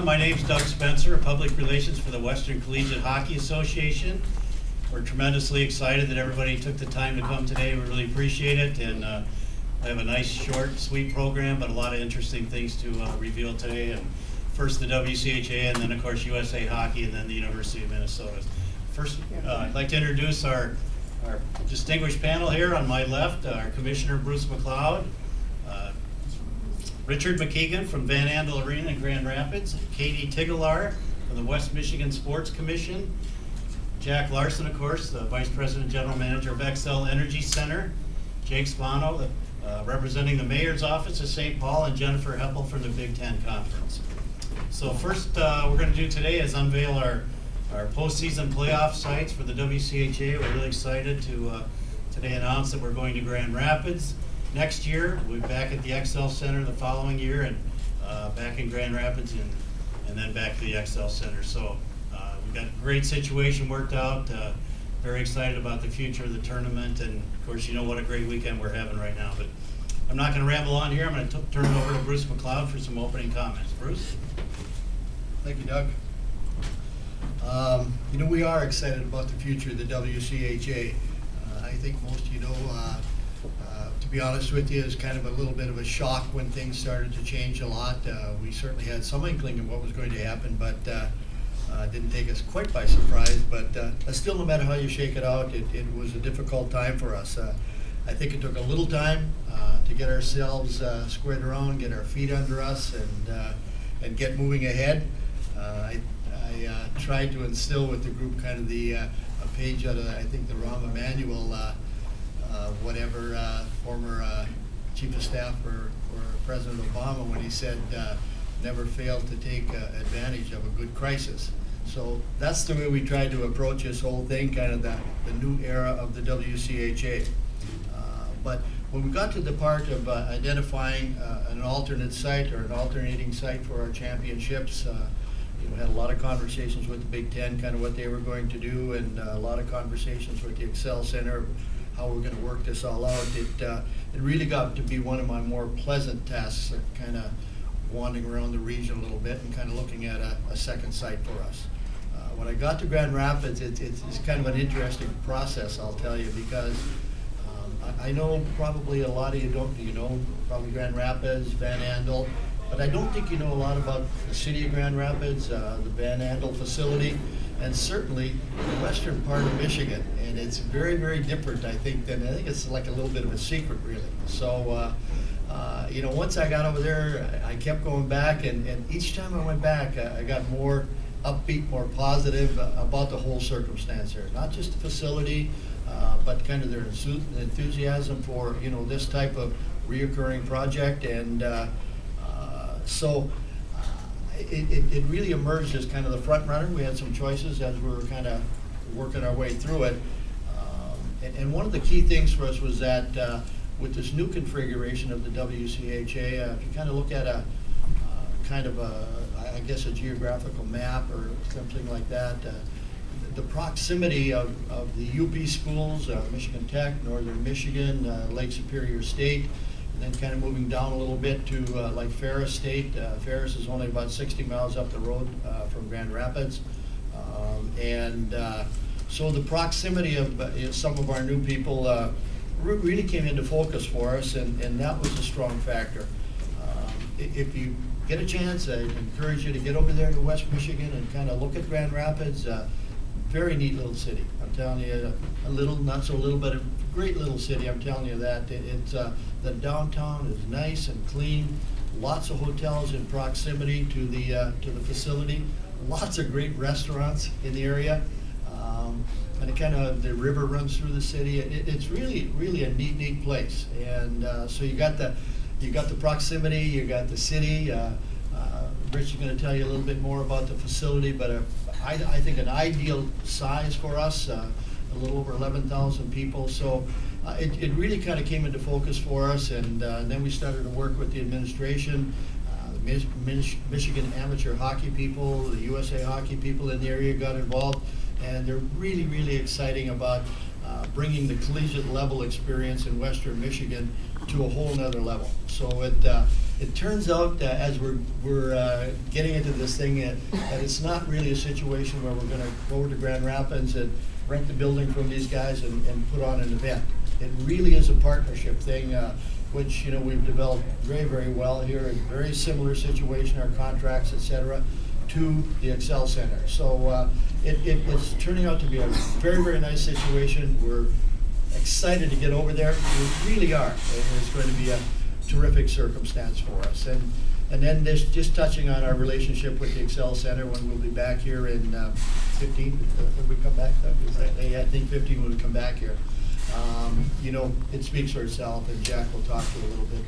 My name's Doug Spencer, Public Relations for the Western Collegiate Hockey Association. We're tremendously excited that everybody took the time to come today. We really appreciate it, and we have a nice, short, sweet program, but a lot of interesting things to reveal today. And first the WCHA, and then of course USA Hockey, and then the University of Minnesota. First, I'd like to introduce our distinguished panel here. On my left, our Commissioner Bruce McLeod, Richard McKeegan from Van Andel Arena in Grand Rapids, Katie Tigelaar from the West Michigan Sports Commission, Jack Larson, of course, the Vice President General Manager of XL Energy Center, Jake Spano, representing the Mayor's Office of St. Paul, and Jennifer Heppel from the Big Ten Conference. So first we're going to do today is unveil our postseason playoff sites for the WCHA. We're really excited to today announce that we're going to Grand Rapids. Next year, we'll be back at the XL Center the following year, and back in Grand Rapids, and then back to the XL Center. So we've got a great situation worked out. Very excited about the future of the tournament, and of course, you know what a great weekend we're having right now. But I'm not going to ramble on here. I'm going to turn it over to Bruce McLeod for some opening comments. Bruce? Thank you, Doug. You know, we are excited about the future of the WCHA. I think most of you know, to be honest with you, it's kind of a little bit of a shock when things started to change a lot. We certainly had some inkling of what was going to happen, but didn't take us quite by surprise. But still, no matter how you shake it out, it was a difficult time for us. I think it took a little time to get ourselves squared around, get our feet under us, and get moving ahead. I tried to instill with the group kind of a page out of, I think, the Rahm Emanuel, former chief of staff for President Obama, when he said, never fail to take advantage of a good crisis. So that's the way we tried to approach this whole thing, kind of the new era of the WCHA. But when we got to the part of identifying an alternate site or an alternating site for our championships, we had a lot of conversations with the Big Ten, kind of what they were going to do, and a lot of conversations with the Excel Center, how we're going to work this all out. It really got to be one of my more pleasant tasks, kind of wandering around the region a little bit and kind of looking at a second site for us. When I got to Grand Rapids, it's kind of an interesting process, I'll tell you, because I know probably a lot of you don't. You know probably Grand Rapids, Van Andel, but I don't think you know a lot about the city of Grand Rapids, the Van Andel facility, and certainly the western part of Michigan. And it's very, very different, I think it's like a little bit of a secret, really. So, you know, once I got over there, I kept going back, and each time I went back, I got more upbeat, more positive about the whole circumstance there. Not just the facility, but kind of their enthusiasm for, you know, this type of reoccurring project. And so it really emerged as kind of the front runner. We had some choices as we were kind of working our way through it. And one of the key things for us was that with this new configuration of the WCHA, if you kind of look at I guess a geographical map or something like that, the proximity of the UP schools, Michigan Tech, Northern Michigan, Lake Superior State, and then kind of moving down a little bit to like Ferris State. Ferris is only about 60 miles up the road from Grand Rapids. So the proximity of some of our new people really came into focus for us, and that was a strong factor. If you get a chance, I encourage you to get over there to West Michigan and kind of look at Grand Rapids. Very neat little city. I'm telling you, a little, not so little, but a great little city. I'm telling you that. It's the downtown is nice and clean. Lots of hotels in proximity to the facility. Lots of great restaurants in the area, and the river runs through the city. It's really, really a neat place. And so you got the proximity, you got the city. Rich is going to tell you a little bit more about the facility, but I think an ideal size for us, a little over 11,000 people. So it really kind of came into focus for us, and then we started to work with the administration, the Michigan amateur hockey people, the USA hockey people in the area got involved, and they're really, really exciting about bringing the collegiate level experience in Western Michigan to a whole nother level. So it turns out as we're getting into this thing that it's not really a situation where we're going to go over to Grand Rapids and rent the building from these guys and put on an event. It really is a partnership thing, which we've developed very, very well here. In very similar situation, our contracts, etc., to the Excel Center. So it's turning out to be a very, very nice situation. We're excited to get over there. We really are. It's going to be a terrific circumstance for us. And then just touching on our relationship with the Excel Center, when we'll be back here in 15, when we come back, I think 15 when we come back here. It speaks for itself, and Jack will talk to you a little bit,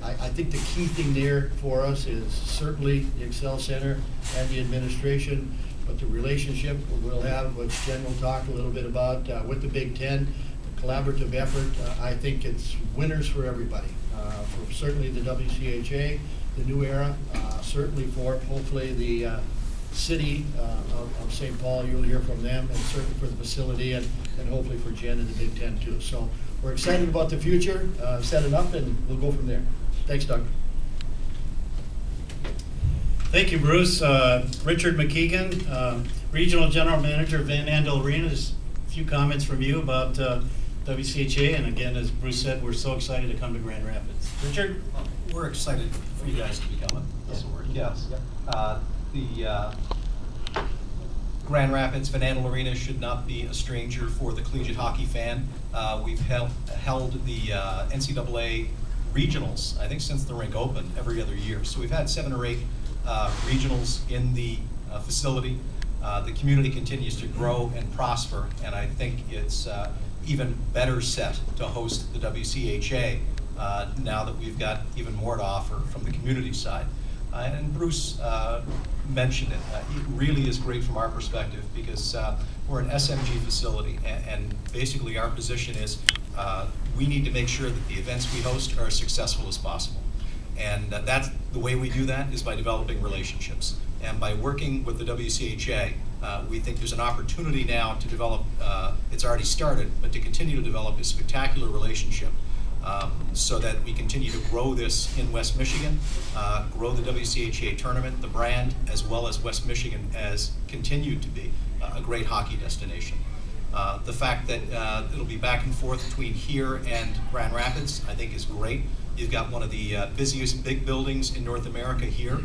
I think the key thing there for us is certainly the Excel Center and the administration, but the relationship we'll have, which Jen will talk a little bit about with the Big Ten, the collaborative effort. I think it's winners for everybody, for certainly the WCHA, the new era, certainly for hopefully the city of St. Paul. You'll hear from them, and certainly for the facility, and hopefully for Jen and the Big Ten too. So we're excited about the future, set it up, and we'll go from there. Thanks, Doug. Thank you, Bruce. Richard McKeegan, Regional General Manager of Andel Arena. Just a few comments from you about WCHA, and again, as Bruce said, we're so excited to come to Grand Rapids. Richard? We're excited for you guys to be coming. That's the word. Yes. The Grand Rapids Andel Arena should not be a stranger for the collegiate hockey fan. We've held the NCAA regionals, I think, since the rink opened every other year. So we've had 7 or 8 regionals in the facility. The community continues to grow and prosper, and I think it's even better set to host the WCHA now that we've got even more to offer from the community side. And Bruce mentioned it. It really is great from our perspective because we're an SMG facility, and basically our position is we need to make sure that the events we host are as successful as possible. And that's the way we do that is by developing relationships. And by working with the WCHA, we think there's an opportunity now to develop, it's already started, but to continue to develop a spectacular relationship so that we continue to grow this in West Michigan, grow the WCHA tournament, the brand, as well as West Michigan as continued to be a great hockey destination. The fact that it'll be back and forth between here and Grand Rapids, I think is great. You've got one of the busiest big buildings in North America here,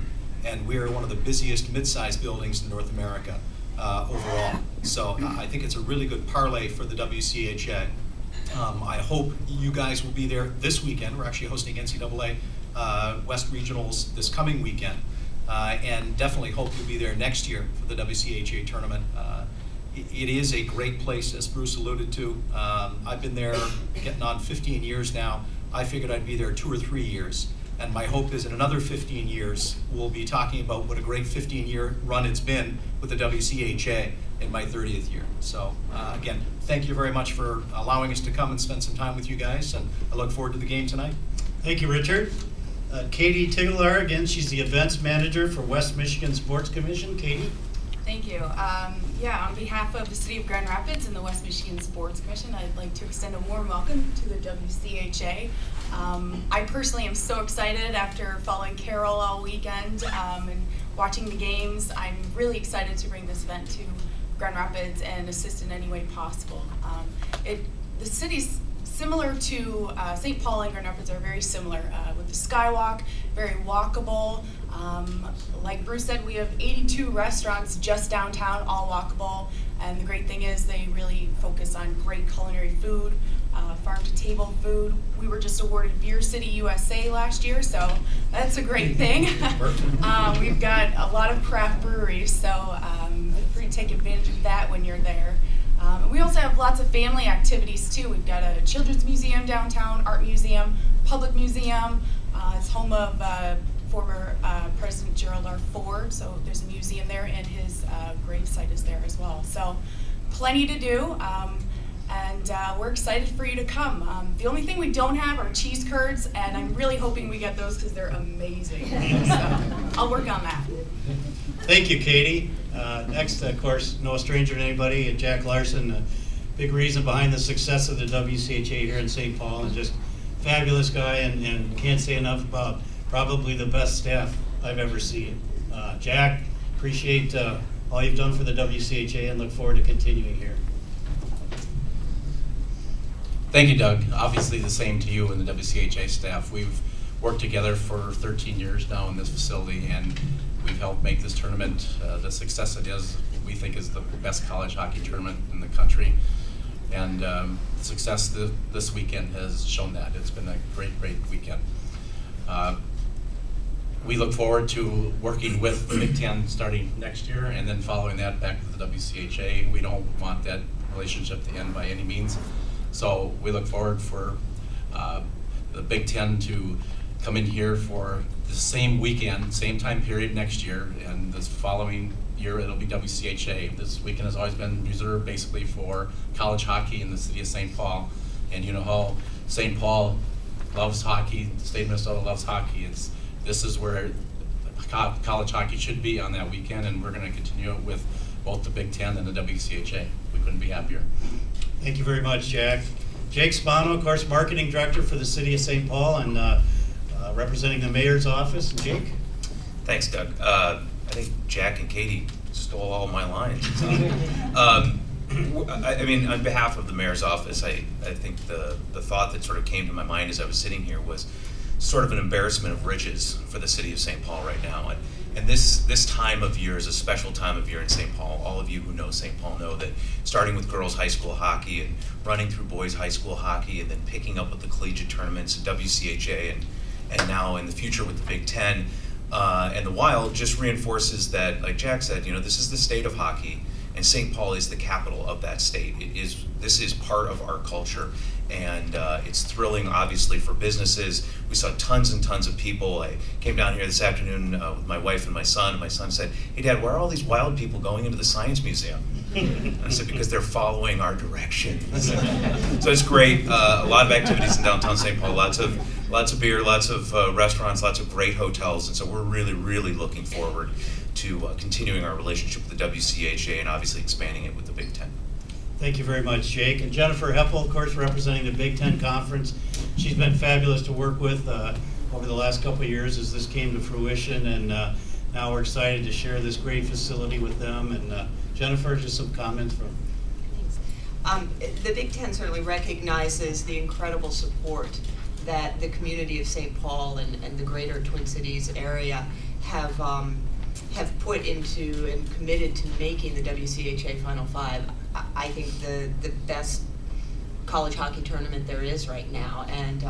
and we're one of the busiest mid-sized buildings in North America overall. So I think it's a really good parlay for the WCHA. I hope you guys will be there this weekend. We're actually hosting NCAA West Regionals this coming weekend, and definitely hope you'll be there next year for the WCHA tournament. It is a great place, as Bruce alluded to. I've been there getting on 15 years now. I figured I'd be there 2 or 3 years. And my hope is in another 15 years, we'll be talking about what a great 15-year run it's been with the WCHA in my 30th year. So again, thank you very much for allowing us to come and spend some time with you guys, and I look forward to the game tonight. Thank you, Richard. Katie Tigelaar, again, she's the events manager for West Michigan Sports Commission. Katie? Thank you. Yeah, on behalf of the City of Grand Rapids and the West Michigan Sports Commission, I'd like to extend a warm welcome to the WCHA. I personally am so excited after following Carol all weekend and watching the games. I'm really excited to bring this event to Grand Rapids and assist in any way possible. The city's similar to St. Paul and Grand Rapids are very similar with the Skywalk, very walkable. Like Bruce said, we have 82 restaurants just downtown, all walkable. And the great thing is they really focus on great culinary food, farm-to-table food. We were just awarded Beer City USA last year, so that's a great thing. We've got a lot of craft breweries, so feel free to take advantage of that when you're there. We also have lots of family activities too. We've got a children's museum downtown, art museum, public museum. It's home of former President Gerald R. Ford, so there's a museum there, and his gravesite is there as well. So plenty to do, and we're excited for you to come. The only thing we don't have are cheese curds, and I'm really hoping we get those because they're amazing. So I'll work on that. Thank you, Katie. Next, of course, no stranger to anybody, Jack Larson, big reason behind the success of the WCHA here in St. Paul, and just fabulous guy, and can't say enough about probably the best staff I've ever seen. Jack, appreciate all you've done for the WCHA and look forward to continuing here. Thank you, Doug. Obviously the same to you and the WCHA staff. We've worked together for 13 years now in this facility, and we've helped make this tournament the success it is. We think is the best college hockey tournament in the country. And the success this weekend has shown that. It's been a great, great weekend. We look forward to working with the Big Ten starting next year, and then following that back to the WCHA. We don't want that relationship to end by any means. So we look forward for the Big Ten to come in here for the same weekend, same time period next year, and this following year it'll be WCHA. This weekend has always been reserved basically for college hockey in the city of St. Paul. And you know how St. Paul loves hockey, the state of Minnesota loves hockey. This is where college hockey should be on that weekend, and we're going to continue it with both the Big Ten and the WCHA. We couldn't be happier. Thank you very much, Jack. Jake Spano, of course, Marketing Director for the City of St. Paul, and representing the Mayor's Office. Jake? Thanks, Doug. I think Jack and Katie stole all my lines. I mean, on behalf of the Mayor's Office, I think the thought that sort of came to my mind as I was sitting here was sort of an embarrassment of riches for the City of St. Paul right now. And this time of year is a special time of year in St. Paul. All of you who know St. Paul know that starting with girls high school hockey and running through boys high school hockey and then picking up with the collegiate tournaments, WCHA, and now in the future with the Big Ten and the Wild just reinforces that, like Jack said, you know, this is the state of hockey, and St. Paul is the capital of that state. This is part of our culture, and it's thrilling, obviously, for businesses. We saw tons and tons of people. I came down here this afternoon with my wife and my son, and my son said, "Hey, Dad, where are all these wild people going into the Science Museum?" And I said, "Because they're following our direction." So it's great. A lot of activities in downtown St. Paul. Lots of beer, lots of restaurants, lots of great hotels, and so we're really, really looking forward to continuing our relationship with the WCHA and obviously expanding it with the Big Ten. Thank you very much, Jake. And Jennifer Heppel, of course, representing the Big Ten Conference. She's been fabulous to work with over the last couple of years as this came to fruition, and now we're excited to share this great facility with them. And Jennifer, just some comments from. Thanks. The Big Ten certainly recognizes the incredible support that the community of St. Paul and the greater Twin Cities area have put into and committed to making the WCHA Final Five, I think, the best college hockey tournament there is right now. And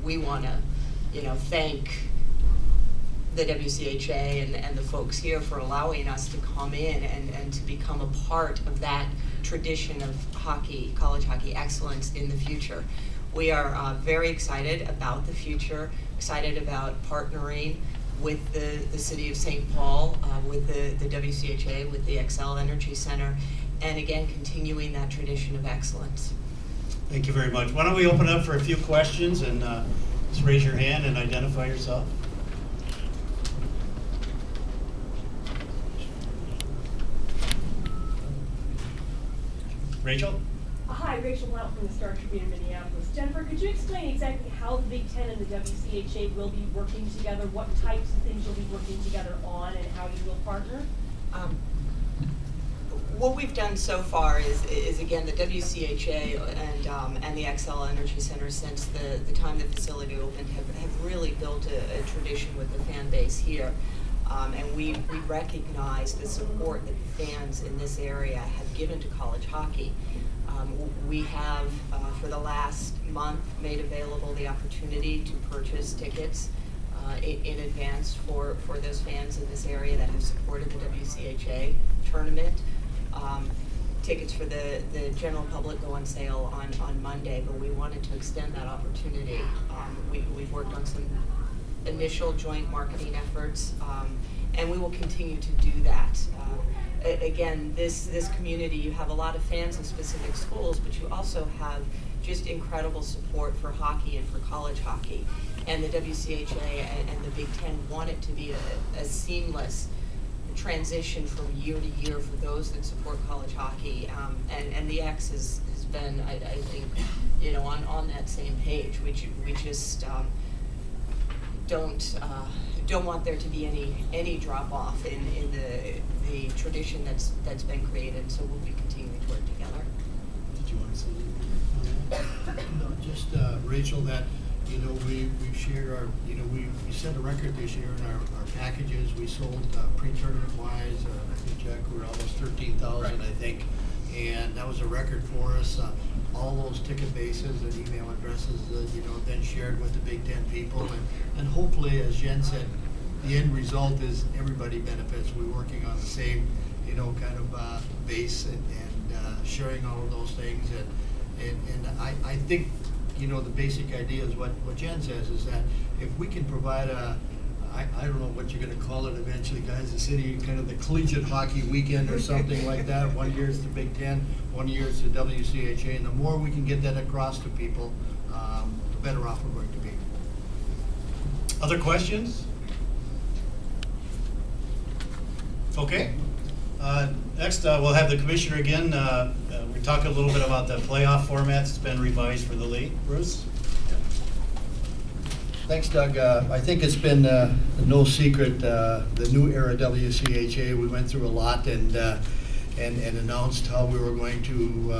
we want to, thank the WCHA and the folks here for allowing us to come in and to become a part of that tradition of hockey, college hockey excellence in the future. We are very excited about the future, excited about partnering with the City of St. Paul, with the WCHA, with the Xcel Energy Center, and again, continuing that tradition of excellence. Thank you very much. Why don't we open up for a few questions, and just raise your hand and identify yourself. Rachel? Hi, Rachel Blount from the Star Tribune in Minneapolis. Jennifer, could you explain exactly how the Big Ten and the WCHA will be working together, what types of things you'll be working together on, and how you will partner? What we've done so far is again, the WCHA and the Xcel Energy Center, since the time the facility opened, have really built a tradition with the fan base here. And we recognize the support that the fans in this area have given to college hockey. We have, for the last month, made available the opportunity to purchase tickets in advance for those fans in this area that have supported the WCHA tournament. Tickets for the general public go on sale on Monday, but we wanted to extend that opportunity. We've worked on some initial joint marketing efforts, and we will continue to do that. Again, this community, you have a lot of fans in specific schools, but you also have just incredible support for hockey and for college hockey. And the WCHA and the Big Ten want it to be a seamless transition from year to year for those that support college hockey, and the X has been, I think, you know, on that same page. We just don't want there to be any drop off in the tradition that's been created. So we'll be continuing to work together. Did you want to say anything? No, just Rachel, that, you know, we shared our, you know, we set a record this year in our packages. We sold pre-tournament wise, I think, Jack, we were almost 13,000, right. I think, and that was a record for us. All those ticket bases and email addresses, you know, then shared with the Big Ten people, and hopefully, as Jen said, the end result is everybody benefits. We're working on the same, you know, kind of base and sharing all of those things, and I think, you know, the basic idea is what Jen says, is that if we can provide I don't know what you're going to call it eventually, guys, the city, kind of the Collegiate Hockey Weekend or something like that. 1 year is the Big Ten, 1 year is the WCHA, and the more we can get that across to people, the better off we're going to be. Other questions? Okay. Next, we'll have the commissioner again. We talked a little bit about the playoff formats. It's been revised for the league. Bruce? Thanks, Doug. I think it's been no secret, the new era WCHA, we went through a lot and announced how we were going to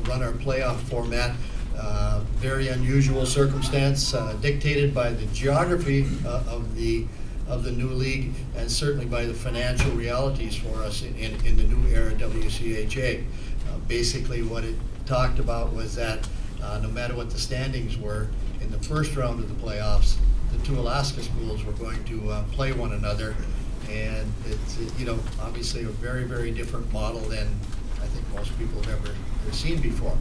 run our playoff format. Very unusual circumstance, dictated by the geography of the new league, and certainly by the financial realities for us in the new era WCHA. Basically what it talked about was that no matter what the standings were, in the first round of the playoffs, the two Alaska schools were going to play one another, and it's, you know, obviously a very, very different model than I think most people have ever seen before.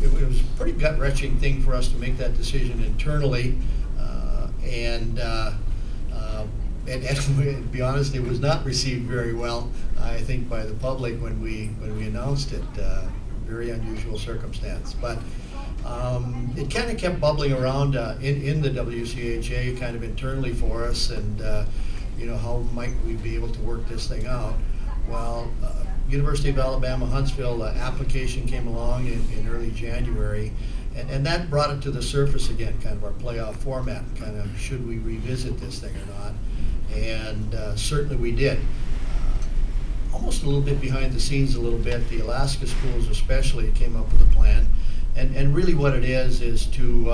It was a pretty gut-wrenching thing for us to make that decision internally, and to be honest, it was not received very well, I think, by the public when we announced it. Very unusual circumstance, but it kind of kept bubbling around in the WCHA, kind of internally for us, and you know, how might we be able to work this thing out? Well, University of Alabama Huntsville application came along in early January, and that brought it to the surface again, kind of our playoff format, kind of should we revisit this thing or not, and certainly we did. Almost a little bit behind the scenes a little bit, the Alaska schools especially came up with a plan, and really what it is to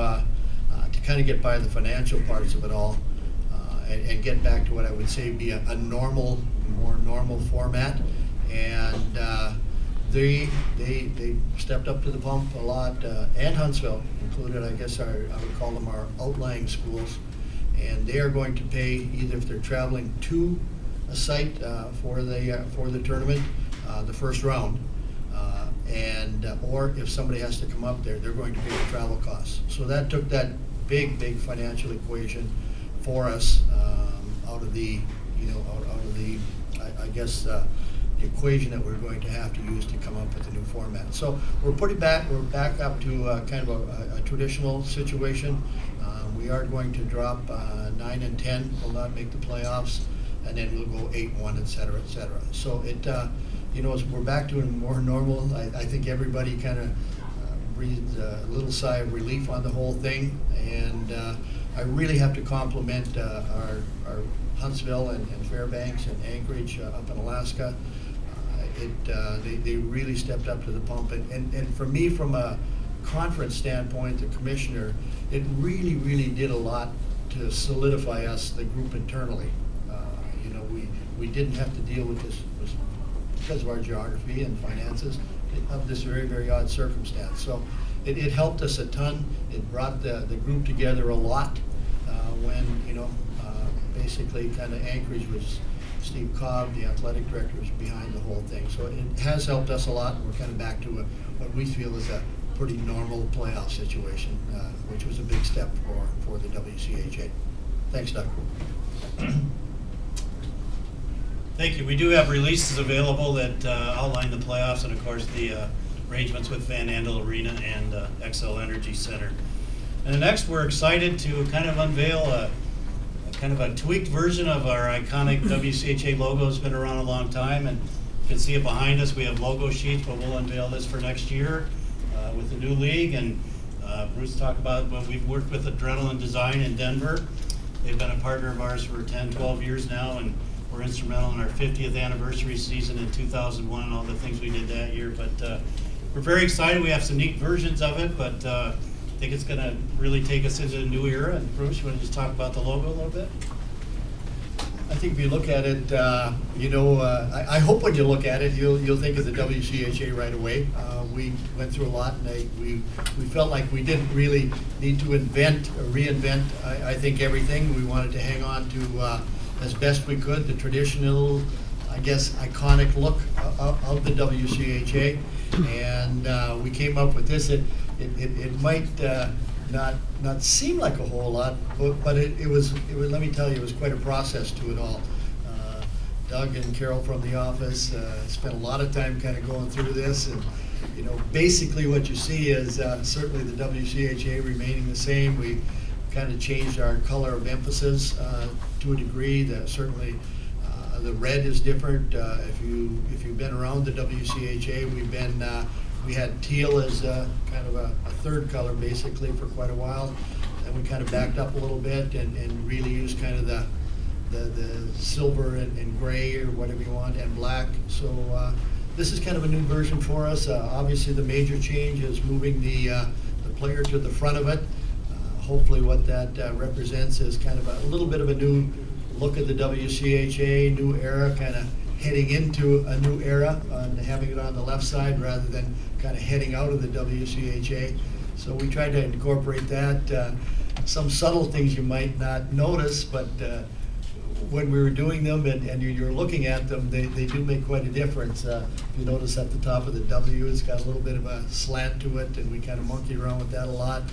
kind of get by the financial parts of it all, and get back to what I would say be a more normal format, and they stepped up to the pump a lot, and Huntsville included. I guess I would call them our outlying schools, and they are going to pay, either if they're traveling to a site for the tournament, the first round, or if somebody has to come up there, they're going to pay the travel costs. So that took that big financial equation for us out of the, you know, out of the, I guess, the equation that we're going to have to use to come up with a new format. So we're back up to kind of a traditional situation. We are going to drop 9 and 10 will not make the playoffs, and then we'll go 8-1, et cetera, et cetera. So it, you know, as we're back to a more normal, I think everybody kind of breathed a little sigh of relief on the whole thing, and I really have to compliment our Huntsville and Fairbanks and Anchorage up in Alaska. They really stepped up to the pump, and for me, from a conference standpoint, the commissioner, it really did a lot to solidify us, the group internally. You know, we didn't have to deal with this because of our geography and finances of this very odd circumstance. So it helped us a ton. It brought the group together a lot when, you know, basically kind of Anchorage was Steve Cobb, the athletic director, was behind the whole thing. So it has helped us a lot. We're kind of back to what we feel is a pretty normal playoff situation, which was a big step for the WCHA. Thanks, Doug. Thank you. We do have releases available that outline the playoffs and, of course, the arrangements with Andel Arena and XL Energy Center. And next, we're excited to kind of unveil a kind of a tweaked version of our iconic WCHA logo. Has been around a long time, and you can see it behind us. We have logo sheets, but we'll unveil this for next year with the new league. And Bruce talked about when we've worked with Adrenaline Design in Denver. They've been a partner of ours for 10, 12 years now, and we're instrumental in our 50th anniversary season in 2001 and all the things we did that year. But we're very excited. We have some neat versions of it, but I think it's going to really take us into a new era. And Bruce, you want to just talk about the logo a little bit? I think if you look at it, I hope when you look at it, you'll think of the WCHA right away. We went through a lot, and we felt like we didn't really need to invent or reinvent, I think, everything. We wanted to hang on to, as best we could, the traditional, I guess, iconic look of the WCHA. And we came up with this. It might not seem like a whole lot, but it was. Let me tell you, it was quite a process to it all. Doug and Carol from the office spent a lot of time kind of going through this, and basically what you see is certainly the WCHA remaining the same. We kind of changed our color of emphasis to a degree. That certainly the red is different. If you've been around the WCHA, we had teal as kind of a third color basically for quite a while, and we kind of backed up a little bit and really used kind of the silver and gray or whatever you want and black. So this is kind of a new version for us. Obviously the major change is moving the player to the front of it. Hopefully what that represents is kind of a little bit of a new look at the WCHA, new era, kind of heading into a new era and having it on the left side rather than kind of heading out of the WCHA. So we tried to incorporate that. Some subtle things you might not notice, but when we were doing them and you're looking at them, they do make quite a difference. If you notice at the top of the W, it's got a little bit of a slant to it, and we kind of monkeyed around with that a lot.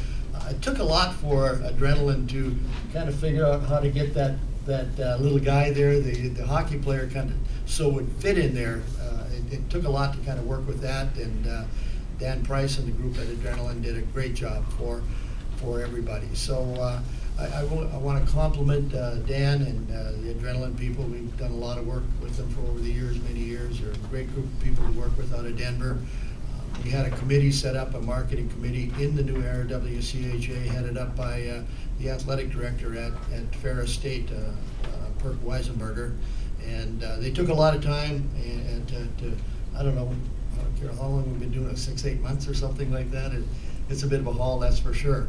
It took a lot for Adrenaline to kind of figure out how to get that little guy there, the hockey player, kind of so would fit in there. It took a lot to kind of work with that, and Dan Price and the group at Adrenaline did a great job for everybody. So I want to compliment Dan and the Adrenaline people. We've done a lot of work with them for over the years, many years. They're a great group of people to work with out of Denver. We had a committee set up, a marketing committee in the new era WCHA, headed up by the athletic director at Ferris State, Perk Weisenberger. And they took a lot of time and to I don't know, how long we've been doing it, 6-8 months or something like that. It's a bit of a haul, that's for sure.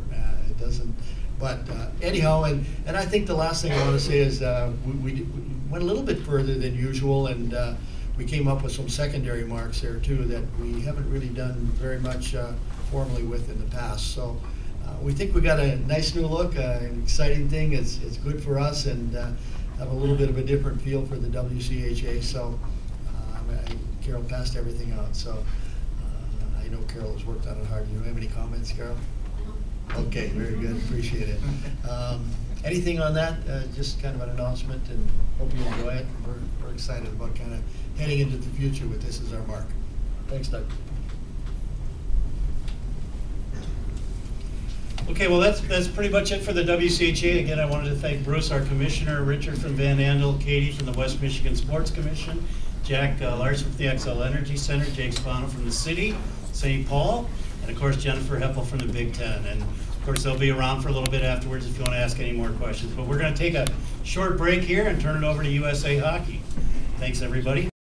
It doesn't, but anyhow, and I think the last thing I want to say is we went a little bit further than usual, and we came up with some secondary marks there too that we haven't really done very much formally with in the past. So we think we got a nice new look, an exciting thing. It's good for us, and have a little bit of a different feel for the WCHA. So Carol passed everything out. So I know Carol has worked on it hard. Do you have any comments, Carol? No. Okay, very good. Appreciate it. Anything on that? Just kind of an announcement, and hope you enjoy it. We're excited about kind of heading into the future with this as our mark. Thanks, Doug. Okay, well that's pretty much it for the WCHA. Again, I wanted to thank Bruce, our commissioner, Richard from Van Andel, Katie from the West Michigan Sports Commission, Jack Larson from the XL Energy Center, Jake Spano from the city, St. Paul, and of course Jennifer Heppel from the Big Ten. And of course they'll be around for a little bit afterwards if you want to ask any more questions. But we're going to take a short break here and turn it over to USA Hockey. Thanks, everybody.